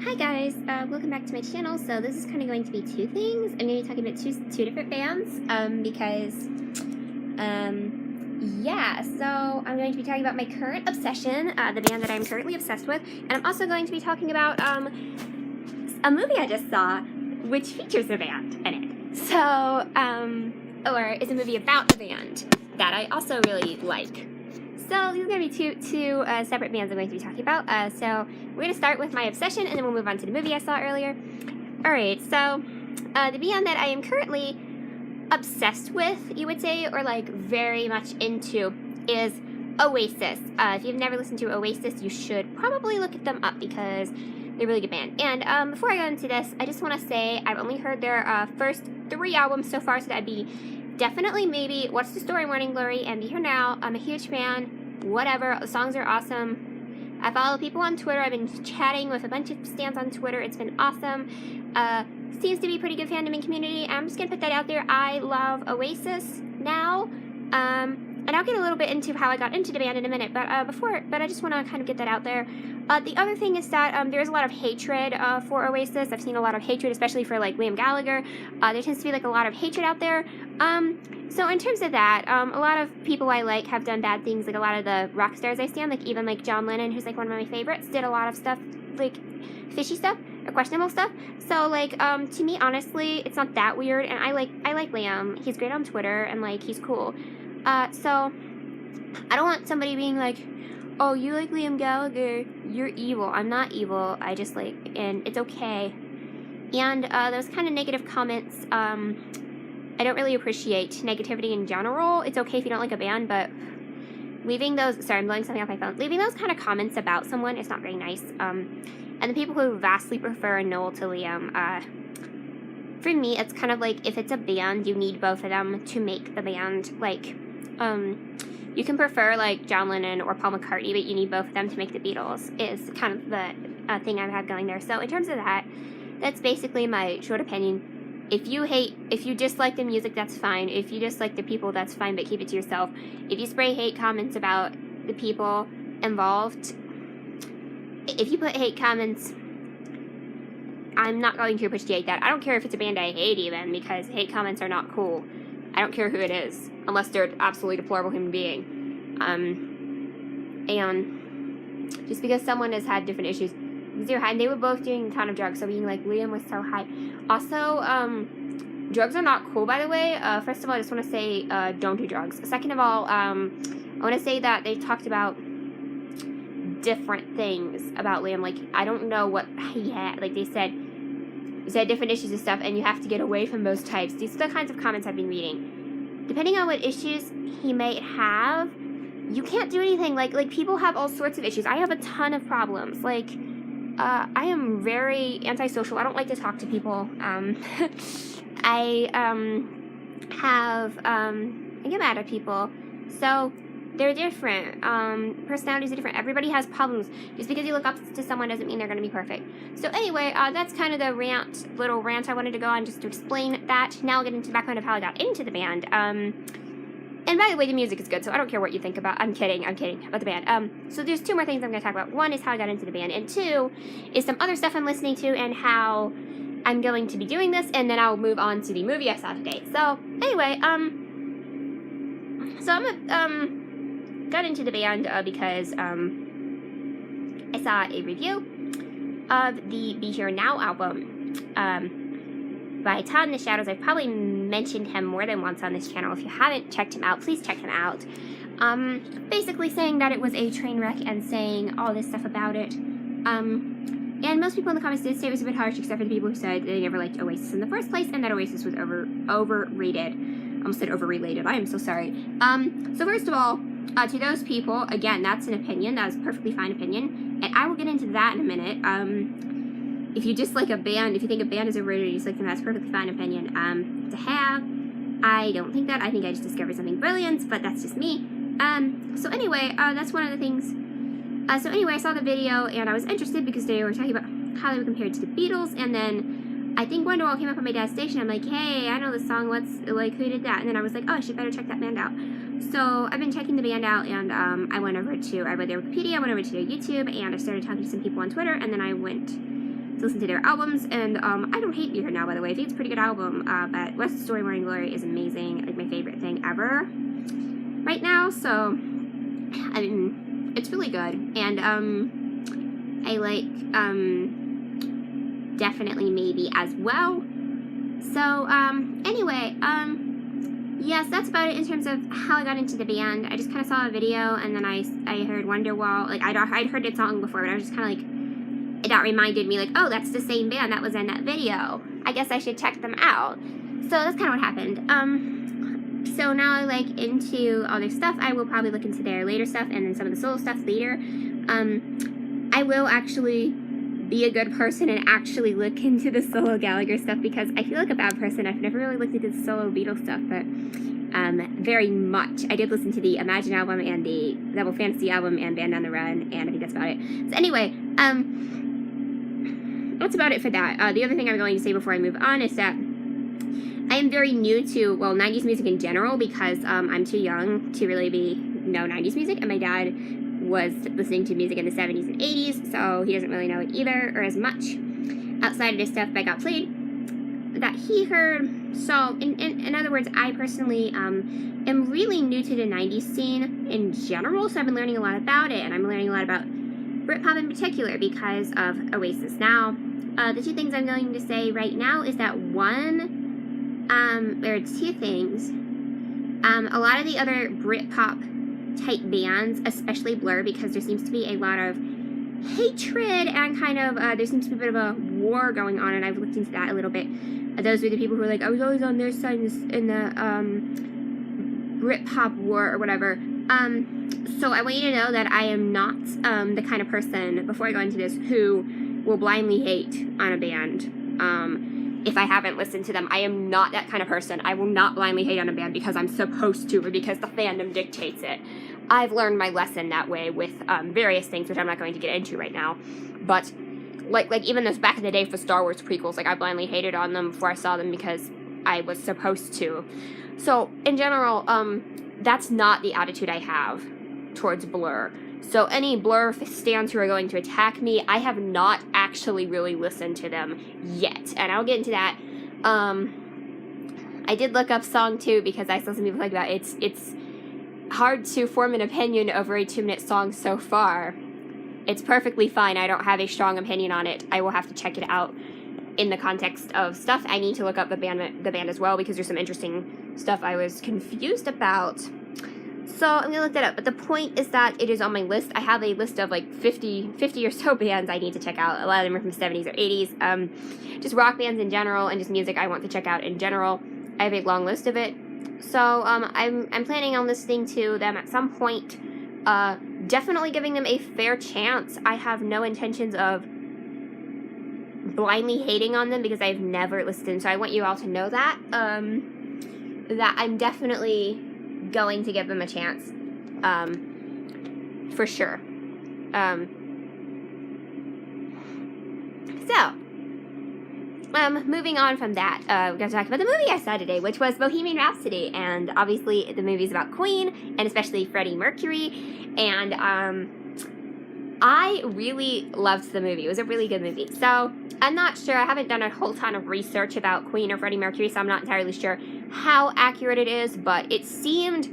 Hi guys, welcome back to my channel. So this is kind of going to be two things. I'm going to be talking about two different bands, yeah, so I'm going to be talking about my current obsession, the band that I'm currently obsessed with, and I'm also going to be talking about, a movie I just saw, which features a band in it. So, or it's a movie about a band that I also really like. So these are going to be two separate bands I'm going to be talking about. So we're going to start with my obsession, and then we'll move on to the movie I saw earlier. Alright, so the band that I am currently obsessed with, you would say, or like very much into, is Oasis. If you've never listened to Oasis, you should probably look them up because they're a really good band. And before I go into this, I just want to say I've only heard their first 3 albums so far, so that'd be definitely maybe What's the Story, Morning Glory, and Be Here Now. I'm a huge fan. Whatever, the songs are awesome. I follow people on Twitter. I've been chatting with a bunch of stans on Twitter. It's been awesome. Seems to be a pretty good fandom and community. I'm just gonna put that out there. I love Oasis now. And I'll get a little bit into how I got into the band in a minute, but I just want to kind of get that out there. The other thing is that there's a lot of hatred for Oasis. I've seen a lot of hatred, especially for like Liam Gallagher. There tends to be like a lot of hatred out there. So in terms of that, a lot of people I like have done bad things. Like a lot of the rock stars I stand, like even like John Lennon, who's like one of my favorites, did a lot of stuff like fishy stuff or questionable stuff. So like to me, honestly, it's not that weird. And I like Liam. He's great on Twitter and like he's cool. So I don't want somebody being like, oh, you like Liam Gallagher, you're evil. I'm not evil. I just like, and it's okay. And those kind of negative comments, I don't really appreciate negativity in general. It's okay if you don't like a band, but leaving those, sorry, I'm blowing something off my phone. Leaving those kind of comments about someone is not very nice. And the people who vastly prefer Noel to Liam, for me, it's kind of like if it's a band, you need both of them to make the band. Like, you can prefer like John Lennon or Paul McCartney, but you need both of them to make the Beatles, is kind of the thing I have going there. So in terms of that, that's basically my short opinion. If you dislike the music, that's fine. If you dislike the people, that's fine, but keep it to yourself. If you spray hate comments about the people involved, if you put hate comments, I'm not going to appreciate that. I don't care if it's a band I hate even, because hate comments are not cool. I don't care who it is, unless they're an absolutely deplorable human being. And just because someone has had different issues, they're high, and they were both doing a ton of drugs, so being like, Liam was so high. Also, drugs are not cool, by the way. First of all, I just want to say, don't do drugs. Second of all, I want to say that they talked about different things about Liam. Like, I don't know what he had. Like, they said different issues and stuff, and you have to get away from those types. These are the kinds of comments I've been reading. Depending on what issues he may have, you can't do anything. Like people have all sorts of issues. I have a ton of problems. Like, I am very antisocial. I don't like to talk to people. I get mad at people. So they're different. Personalities are different. Everybody has problems. Just because you look up to someone doesn't mean they're going to be perfect. So anyway, that's kind of the little rant I wanted to go on just to explain that. Now I'll get into the background of how I got into the band. And by the way, the music is good, so I don't care what you think about. I'm kidding about the band. So there's 2 more things I'm going to talk about. One is how I got into the band, and 2 is some other stuff I'm listening to and how I'm going to be doing this, and then I'll move on to the movie I saw today. So anyway, so I'm got into the band because I saw a review of the Be Here Now album by Todd in the Shadows. I've probably mentioned him more than once on this channel. If you haven't checked him out, please check him out. Basically saying that it was a train wreck and saying all this stuff about it. And most people in the comments did say it was a bit harsh, except for the people who said they never liked Oasis in the first place and that Oasis was overrated. I almost said overrated. I am so sorry. So first of all, to those people, again, that's an opinion. That is a perfectly fine opinion. And I will get into that in a minute. If you dislike a band, if you think a band is overrated, you dislike them, that's a perfectly fine opinion to have. I don't think that. I think I just discovered something brilliant, but that's just me. So anyway, that's one of the things. So anyway, I saw the video, and I was interested because they were talking about how they were compared to the Beatles, and then I think Wonderwall came up on my dad's station. I'm like, hey, I know this song, who did that? And then I was like, oh, I should better check that band out. So I've been checking the band out, and I read their Wikipedia, I went over to their YouTube, and I started talking to some people on Twitter, and then I went to listen to their albums, and I don't hate Be Here Now, by the way. I think it's a pretty good album, but West Side Story Morning Glory is amazing, like my favorite thing ever right now, so, I mean, it's really good, and, I like, Definitely Maybe as well. So, anyway, yes, that's about it in terms of how I got into the band. I just kind of saw a video, and then I heard Wonderwall. Like, I'd heard its song before, but I was just kind of like, that reminded me, like, oh, that's the same band that was in that video. I guess I should check them out. So that's kind of what happened. So now I like into all their stuff. I will probably look into their later stuff and then some of the solo stuff later. I will actually be a good person and actually look into the solo Gallagher stuff, because I feel like a bad person. I've never really looked into the solo Beatles stuff, but very much. I did listen to the Imagine album and the Double Fantasy album and Band on the Run, and I think that's about it. So anyway, that's about it for that. The other thing I'm going to say before I move on is that I am very new to, well, 90s music in general, because I'm too young to really know 90s music, and my dad was listening to music in the 70s and 80s, so he doesn't really know it either, or as much, outside of the stuff that got played, that he heard. So, in other words, I personally am really new to the 90s scene in general, so I've been learning a lot about it, and I'm learning a lot about Britpop in particular because of Oasis. Now, the two things I'm going to say right now is that one, there are two things. A lot of the other Britpop type bands, especially Blur, because there seems to be a lot of hatred and kind of, there seems to be a bit of a war going on, and I've looked into that a little bit. Those were the people who were like, I was always on their side in the Britpop war or whatever. So I want you to know that I am not the kind of person, before I go into this, who will blindly hate on a band. If I haven't listened to them, I am not that kind of person. I will not blindly hate on a band because I'm supposed to, or because the fandom dictates it. I've learned my lesson that way with various things, which I'm not going to get into right now. But like even those back in the day for Star Wars prequels, like I blindly hated on them before I saw them because I was supposed to. So in general, that's not the attitude I have towards Blur. So any Blur stans who are going to attack me, I have not actually really listened to them yet. And I'll get into that. I did look up Song 2 because I saw some people talk about it. It's hard to form an opinion over a 2-minute song so far. It's perfectly fine. I don't have a strong opinion on it. I will have to check it out in the context of stuff. I need to look up the band as well, because there's some interesting stuff I was confused about. So I'm going to look that up. But the point is that it is on my list. I have a list of like 50 or so bands I need to check out. A lot of them are from the 70s or 80s. Just rock bands in general, and just music I want to check out in general. I have a long list of it. So I'm planning on listening to them at some point. Definitely giving them a fair chance. I have no intentions of blindly hating on them because I've never listened. So I want you all to know that. That I'm definitely going to give them a chance. For sure. Moving on from that, we're going to talk about the movie I saw today, which was Bohemian Rhapsody, and obviously the movie's about Queen, and especially Freddie Mercury, and I really loved the movie. It was a really good movie. So I'm not sure, I haven't done a whole ton of research about Queen or Freddie Mercury, so I'm not entirely sure how accurate it is, but it seemed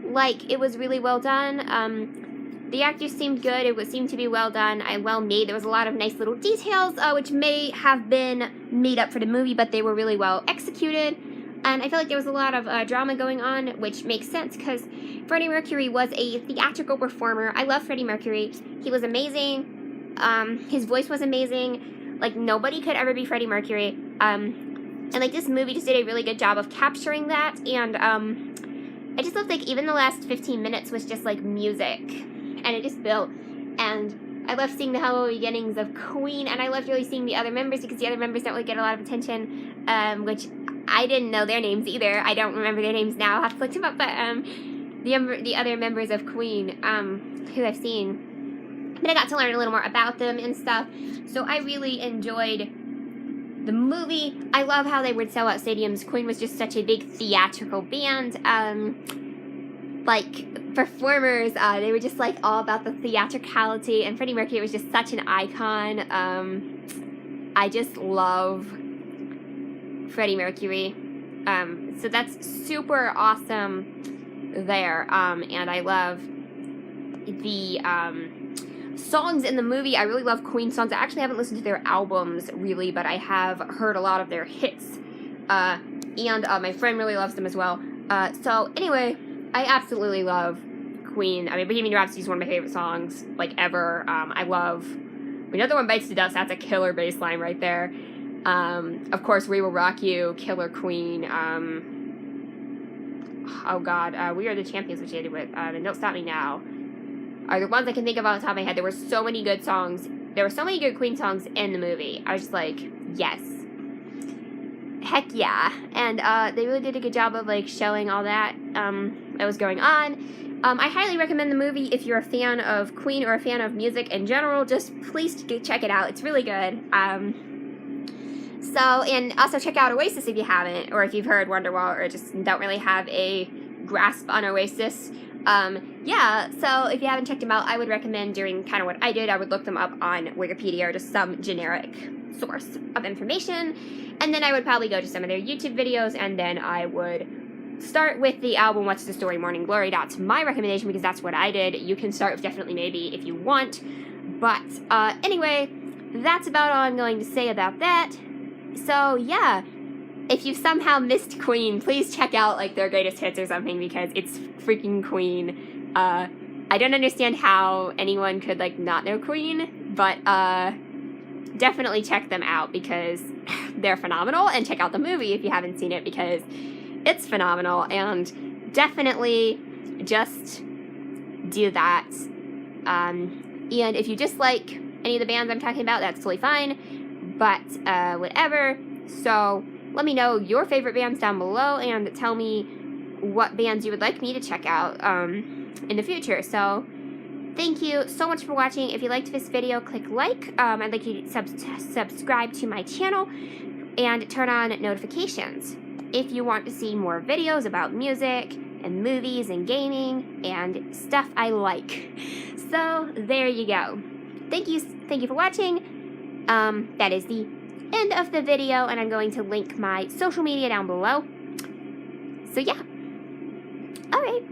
like it was really well done. The actors seemed good. It seemed to be well done and well made. There was a lot of nice little details, which may have been made up for the movie, but they were really well executed. And I feel like there was a lot of drama going on, which makes sense because Freddie Mercury was a theatrical performer. I love Freddie Mercury. He was amazing. His voice was amazing. Like, nobody could ever be Freddie Mercury. And, like, this movie just did a really good job of capturing that. And I just loved, like, even the last 15 minutes was just, like, music. And it just built, and I love seeing the hello beginnings of Queen, and I loved really seeing the other members, because the other members don't really get a lot of attention, which I didn't know their names either. I don't remember their names now. I'll have to look them up, but the other members of Queen, who I've seen, but I got to learn a little more about them and stuff, so I really enjoyed the movie. I love how they would sell out stadiums. Queen was just such a big theatrical band, like, performers, they were just, like, all about the theatricality, and Freddie Mercury was just such an icon, I just love Freddie Mercury. So that's super awesome there. And I love the songs in the movie. I really love Queen songs. I actually haven't listened to their albums really, but I have heard a lot of their hits. And my friend really loves them as well. So anyway, I absolutely love Queen. I mean, Bohemian Rhapsody is one of my favorite songs, like, ever. I love Another One Bites the Dust. That's a killer bass line right there. Of course, We Will Rock You, killer Queen. Oh God, We Are the Champions, which I did with, and Don't Stop Me Now, are the ones I can think of off the top of my head. There were so many good songs. There were so many good Queen songs in the movie. I was just like, yes. Heck yeah. And they really did a good job of, like, showing all that was going on. I highly recommend the movie if you're a fan of Queen or a fan of music in general. Just please check it out. It's really good. And also check out Oasis if you haven't, or if you've heard Wonderwall or just don't really have a grasp on Oasis. Yeah, so if you haven't checked them out, I would recommend doing kind of what I did. I would look them up on Wikipedia or just some generic source of information, and then I would probably go to some of their YouTube videos, and then I would start with the album What's the Story, Morning Glory. That's my recommendation because that's what I did. You can start with Definitely Maybe if you want, but anyway, that's about all I'm going to say about that. So yeah, if you somehow missed Queen, please check out, like, their greatest hits or something, because it's freaking Queen. I don't understand how anyone could, like, not know Queen, but definitely check them out because they're phenomenal, and check out the movie if you haven't seen it because it's phenomenal, and definitely just do that. And if you dislike any of the bands I'm talking about, that's totally fine, but whatever. So let me know your favorite bands down below, and tell me what bands you would like me to check out in the future. So thank you so much for watching. If you liked this video, click like. I'd like you to subscribe to my channel and turn on notifications if you want to see more videos about music and movies and gaming and stuff I like. So there you go. Thank you for watching. That is the end of the video, and I'm going to link my social media down below. So yeah. Alright.